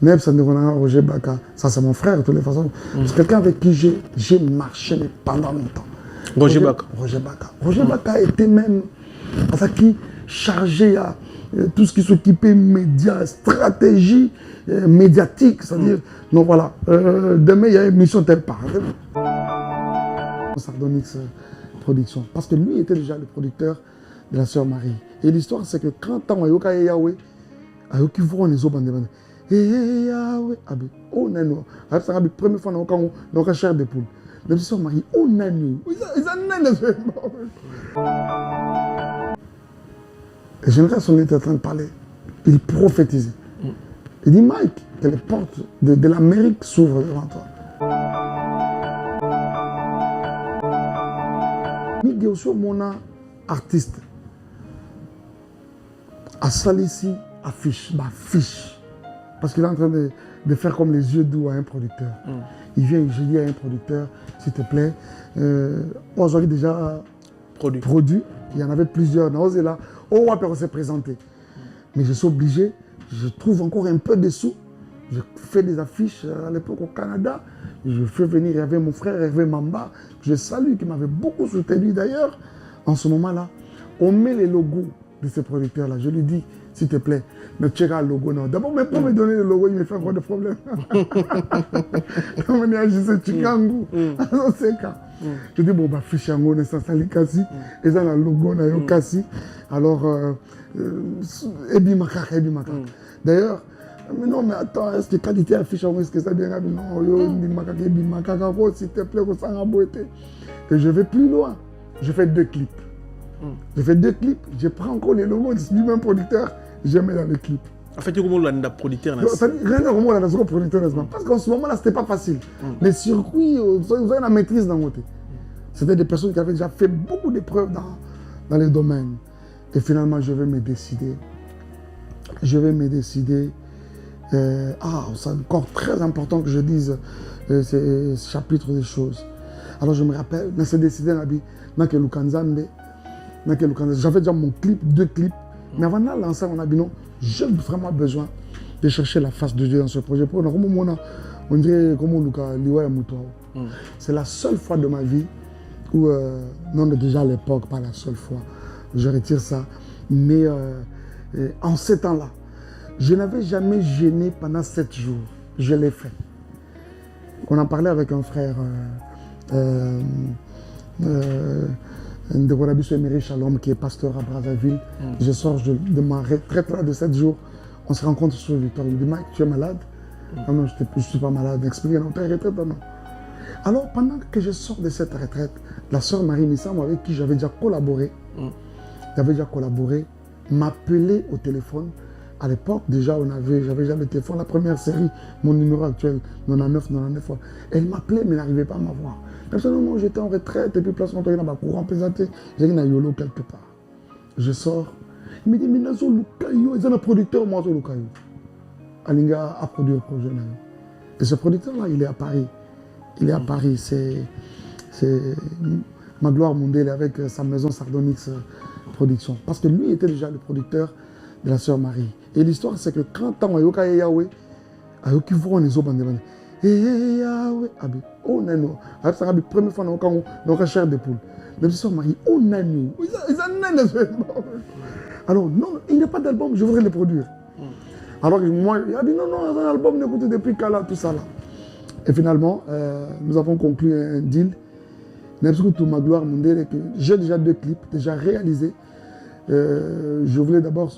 Neb Sandevona, Roger Baka, ça c'est mon frère de toutes les façons. C'est quelqu'un avec qui j'ai marché pendant longtemps. Roger Baka. Roger Baka était même qui chargé à tout ce qui s'occupait médias, stratégie médiatique, c'est-à-dire, non voilà, demain il y a une mission telle part. Sardonyx Production, parce que lui était déjà le producteur de la sœur Marie. Et l'histoire c'est que quand on a Yoka Yahweh, Ayoki voit les autres bandes, Yahweh, on a nous, c'est la première fois on a chair de poule. La sœur Marie, on a nous, et génération était en train de parler, il prophétisait. Il dit Mike, que les portes de l'Amérique s'ouvrent devant toi. Miguel aussi mon artiste a sali ici affiche, parce qu'il est en train de faire comme les yeux doux à un producteur. Il vient, je dis à un producteur, s'il te plaît, aujourd'hui déjà produit, il y en avait plusieurs, on là, on s'est présenté. Mais je suis obligé, je trouve encore un peu de sous, je fais des affiches à l'époque au Canada, je fais venir, il y avait mon frère Hervé Mamba, que je salue, qui m'avait beaucoup soutenu d'ailleurs. En ce moment-là, on met les logos de ces producteurs-là. Je lui dis, s'il te plaît, ne check le logo. Non. D'abord, même pour me donner le logo, il me fait encore des problèmes. Je dis, bon, bah, fiche en haut, ça s'allie quasi. Et ça, le logo, on a quasi. Alors, Ebi Makaka. D'ailleurs, mais non, mais attends, est-ce que qualité affiche en haut, est-ce que ça vient? Non, Ebi Makaka, s'il te plaît, ça a beauté. Et je vais plus loin. Je fais 2 clips. Je prends encore les logos du même producteur, je mets dans le clip. En fait, comment on a producteur? Parce qu'en ce moment-là, c'était pas facile. Les circuits, vous avez la maîtrise dans votre. C'était des personnes qui avaient déjà fait beaucoup d'épreuves dans les domaines. Et finalement, je vais me décider. C'est encore très important que je dise ce chapitre des choses. Alors je me rappelle, je me suis décidé dans Lukanzambe. J'avais déjà mon clip, 2 clips. Mais avant de lancer, on a dit non, j'ai vraiment besoin de chercher la face de Dieu dans ce projet. On dirait comme Luka Liwa Moutoua. C'est la seule fois de ma vie où, non déjà à l'époque, pas la seule fois, je retire ça. Mais en ces temps-là, je n'avais jamais gêné pendant 7 jours. Je l'ai fait. On en parlait avec un frère. Ndegorabiso Emery Shalom, qui est pasteur à Brazzaville. Je sors de ma retraite là, de 7 jours. On se rencontre sur Victor. Il me dit Mike, tu es malade? Non, je ne suis pas malade. Expliquez, non, tu es retraite, non. Alors, pendant que je sors de cette retraite, la sœur Marie Nissam, avec qui j'avais déjà collaboré, m'appelait au téléphone. À l'époque, déjà, j'avais déjà le téléphone, la première série, mon numéro actuel, 99. Elle m'appelait, mais n'arrivait pas à m'avoir. Personnellement, j'étais en retraite, et puis place mon dans ma courant présenté, j'ai une yolo quelque part. Je sors, il me dit, mais Nazo Lukayo, ils ont un producteur, moi, Nazo Lukayo. Alinga a produit le projet. Et ce producteur-là, il est à Paris. C'est Magloire Mundele avec sa maison Sardonyx Production. Parce que lui était déjà le producteur de la sœur Marie. Et l'histoire, c'est que quand on a Yoka Yahweh, Ayoki voit les autres bandes. Yahweh, on a nous. C'est la première fois on a chair de poule. La sœur Marie, on a nous. Alors, non, il n'y a pas d'album, je voudrais le produire. Alors moi, il a dit non, un album n'écoute depuis Kala, tout ça là. Et finalement, nous avons conclu un deal. Magloire Mundele, j'ai déjà 2 clips, déjà réalisés. Je voulais d'abord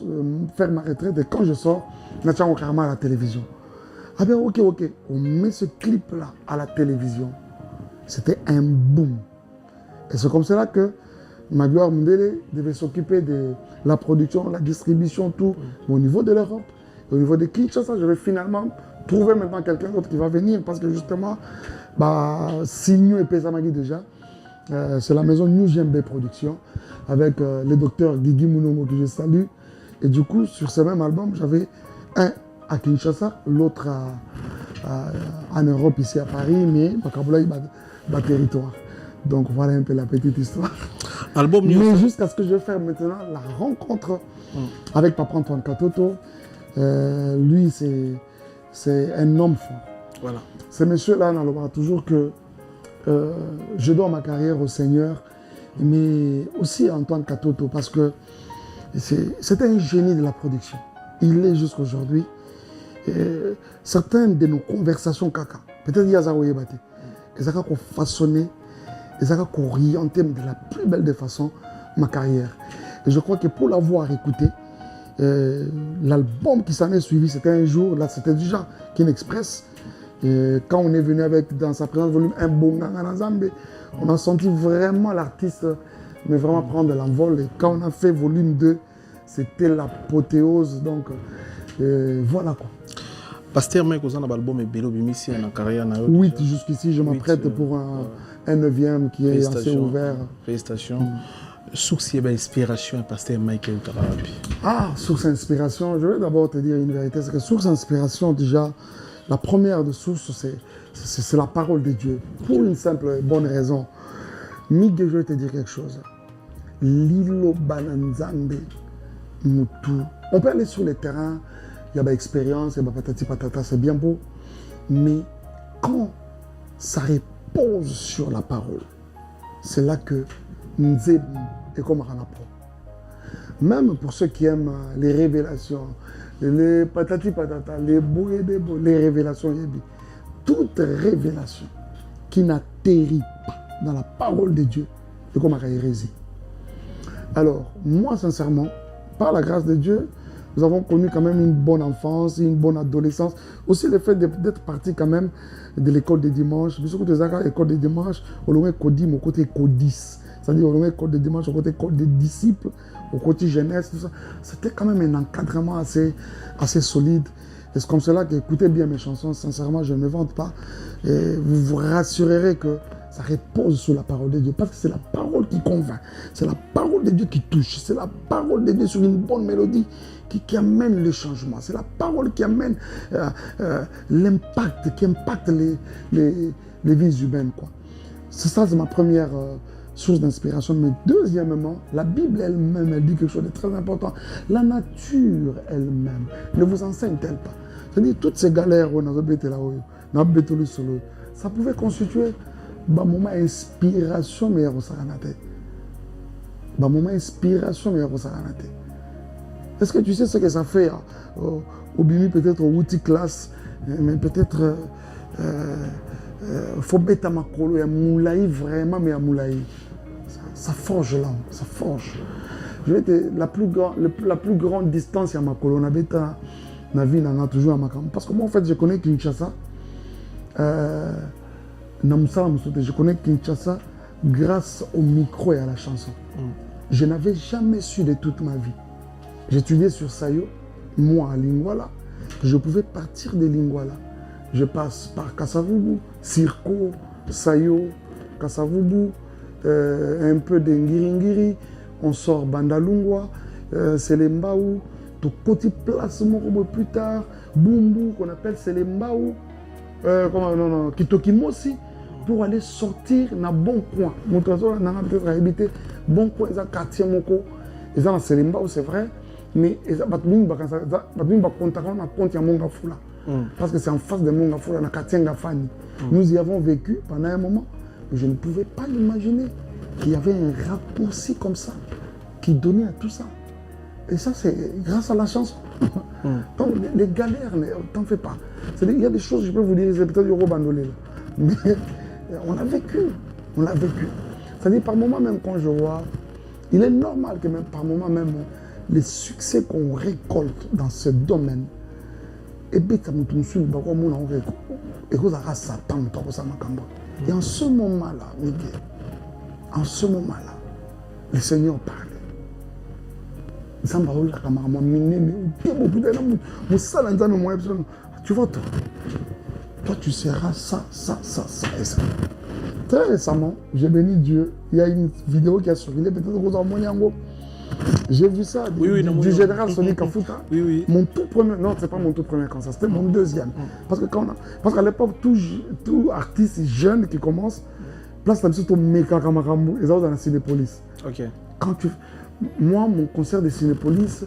faire ma retraite et quand je sors, Nathan Karma à la télévision. Ah ben ok, on met ce clip-là à la télévision. C'était un boom. Et c'est comme cela que Magloire Mundele devait s'occuper de la production, la distribution, tout. Mais au niveau de l'Europe, au niveau de Kinshasa, je vais finalement trouver maintenant quelqu'un d'autre qui va venir parce que justement, Signo et Pesamagi déjà, c'est la maison New GMB Production avec le docteur Guigui Mounongo que je salue. Et du coup, sur ce même album, j'avais un à Kinshasa, l'autre en Europe, ici à Paris, mais pas territoire. Donc voilà un peu la petite histoire. Album mais jusqu'à ce que je vais faire maintenant la rencontre avec Papa Antoine Katoto. Lui, c'est un homme fort. Voilà. Ce monsieur-là, on parle toujours que je dois ma carrière au Seigneur, mais aussi en tant qu'Atoto, parce que c'était un génie de la production. Il est jusqu'à aujourd'hui. Certaines de nos conversations, caca, peut-être il y a Zawoye Bate, ils ont façonné, ils ont orienté de la plus belle des façons ma carrière. Et je crois que pour l'avoir écouté, l'album qui s'en est suivi, c'était un jour, là c'était déjà Kin Express. Et quand on est venu avec dans sa présence volume 1 Bonganga Nzambe, on a senti vraiment l'artiste mais vraiment prendre de l'envol. Et quand on a fait volume 2, c'était l'apothéose. Donc voilà quoi. Pasteur Mike, vous avez un album et Bélo Bimissi en carrière. 8 jusqu'ici, je m'apprête pour un 9e qui est assez ouvert. Félicitations. Source et inspiration, Pasteur Mike Utarabi. Ah, source inspiration, je vais d'abord te dire une vérité. C'est que source inspiration, déjà, la première de source, c'est la parole de Dieu. Pour une simple et bonne raison. Miguel, je vais te dire quelque chose. Lilo Bananzambe Moutou. On peut aller sur les terrains, il y a de l'expérience, il y a patati patata, c'est bien beau. Mais quand ça repose sur la parole, c'est là que Nzeb est comme Ranapro. Même pour ceux qui aiment les révélations, les patati patata, les bouées des beaux, les révélations, toute révélation qui n'atterrit pas dans la parole de Dieu est comme une hérésie. Alors, moi, sincèrement, par la grâce de Dieu, nous avons connu quand même une bonne enfance, une bonne adolescence. Aussi le fait d'être parti quand même de l'école de dimanche. Parce que l'école de dimanche, on a codé mon côté codis. C'est-à-dire on a l'école de dimanche, au côté école des disciples, au côté jeunesse, tout ça. C'était quand même un encadrement assez solide. Et c'est comme cela que, écoutez bien mes chansons, sincèrement, je ne me vante pas. Et vous vous rassurerez que ça repose sur la parole de Dieu. Parce que c'est la parole qui convainc. C'est la parole de Dieu qui touche. C'est la parole de Dieu sur une bonne mélodie qui amène le changement. C'est la parole qui amène l'impact, qui impacte les vies humaines, quoi. C'est ça, c'est ma première source d'inspiration. Mais deuxièmement, la Bible elle-même, elle dit quelque chose de très important. La nature elle-même ne vous enseigne-t-elle pas? C'est-à-dire, toutes ces galères, ça pouvait constituer un moment d'inspiration, mais un moment d'inspiration, mais est-ce que tu sais ce que ça fait au Bimi, peut-être au outil classe, mais peut-être faut bêta makolo, il y a moulaï vraiment, mais il y a moulaï. Ça forge l'âme, ça forge. Je vais te, la plus grande distance, il y a makolo, on a bêta, ma vie, on a toujours à Makam. Parce que moi, en fait, je connais Kinshasa. Je connais Kinshasa grâce au micro et à la chanson. Je n'avais jamais su de toute ma vie. J'étudiais sur Sayo, moi à Lingwala. Je pouvais partir de Lingwala. Je passe par Kasavubu, Sirko, Sayo, Kasavubu, un peu de Ngiringiri. On sort Bandalungwa, Selembaou, tout côté place plus tard, Bumbu, qu'on appelle Selembaou, Kitokimosi, pour aller sortir dans bon coin. Mon trésor, on a peut-être habité bon coin, ils ont quartier Moko, ils ont Selembaou, c'est vrai. Mais parce que c'est en face de Mongafula, dans quartier Ngafani. Nous y avons vécu pendant un moment, mais je ne pouvais pas l'imaginer qu'il y avait un raccourci comme ça qui donnait à tout ça. Et ça, c'est grâce à la chanson. Donc, les galères, t'en fais pas. Il y a des choses, je peux vous dire, c'est peut-être du Robandolé. Mais on a vécu. On a vécu. C'est-à-dire, par moment même, quand je vois, il est normal que même par moment même, les succès qu'on récolte dans ce domaine, et en ce moment-là, Miguel, en ce moment-là, le Seigneur parlait. Tu vois, toi, tu seras ça et ça. Très récemment, j'ai béni Dieu. Il y a une vidéo qui a circulé, peut-être aux Amoyango. J'ai vu ça du général Sonic Kafuta. Oui. Mon tout premier, non, c'est pas mon tout premier concert, c'était mon deuxième. Parce qu'à l'époque, tout artiste jeune qui commence, place la mission au Meka Kamarambu, et ça dans la Cinépolis. Ok. Moi, mon concert de Cinépolis,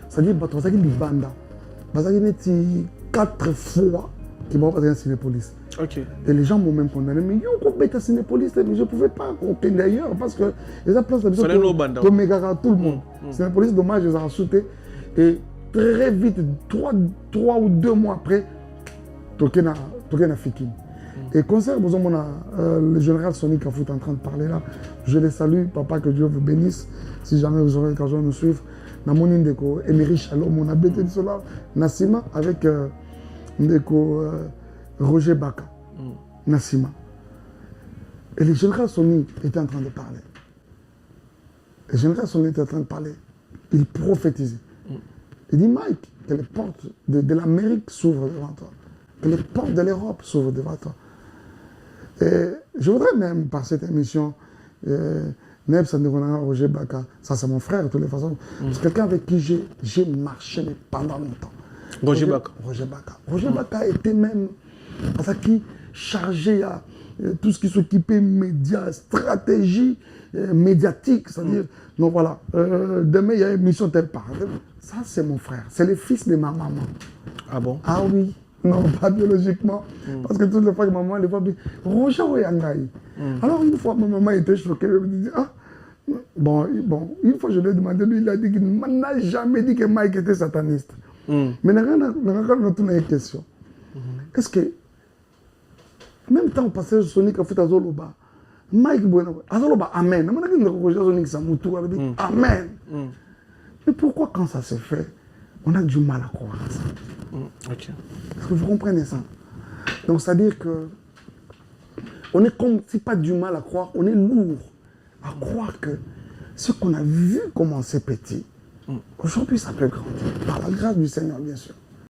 ça dit Batosaki Banda. Parce qu'il y a 4 fois qu'ils m'ont passé un Cinépolis. Ok. Et les gens m'ont même condamné. Mais yo, on peut Cinépolis, mais je ne pouvais pas compter d'ailleurs parce que les places de tout le monde. Cinépolis, dommage, ils ont sauté. Et très vite, 3 ou 2 mois après, Tokena Fikin. Et concert, le général Sonic Kafou est en train de parler là. Je les salue, papa, que Dieu vous bénisse. Si jamais vous aurez l'occasion de nous suivre. Namoni Ndeko, Emery Shalom, on a bêté de cela. Nassima avec Ndeko Roger Baka. Nassima. Et le général Sonic était en train de parler. Le général Sonic était en train de parler. Il prophétisait. Il dit, Mike, que les portes de l'Amérique s'ouvrent devant toi. Que les portes de l'Europe s'ouvrent devant toi. Et je voudrais même, par cette émission, Neb Sanderonara, Roger Baka, ça c'est mon frère de toutes les façons, c'est quelqu'un avec qui j'ai marché mais pendant longtemps. Roger Baka. Roger Baka était même qui chargé à tout ce qui s'occupait médias, stratégie médiatique, c'est-à-dire, non voilà, demain il y a une mission telle part. Ça c'est mon frère, c'est le fils de ma maman. Ah bon? Ah oui. Non, pas biologiquement. Parce que toutes les fois que maman, elle voit, Roger Oyangaï. Alors, une fois, ma maman était choquée. Elle me dit, ah, bon, une fois, je lui ai demandé, lui, il a dit qu'il n'a jamais dit que Mike était sataniste. Mais il n'a pas une question. Est-ce que, même temps, on passait Sonic a fait Azoloba, Mike Bueno, Azoloba, Amen. Amen. Mais pourquoi, quand ça se fait, on a du mal à croire à ça? Ok. Est-ce que vous comprenez ça? Donc, c'est-à-dire que on est comme, c'est pas du mal à croire, on est lourd à croire que ce qu'on a vu commencer petit, aujourd'hui ça peut grandir, par la grâce du Seigneur, bien sûr.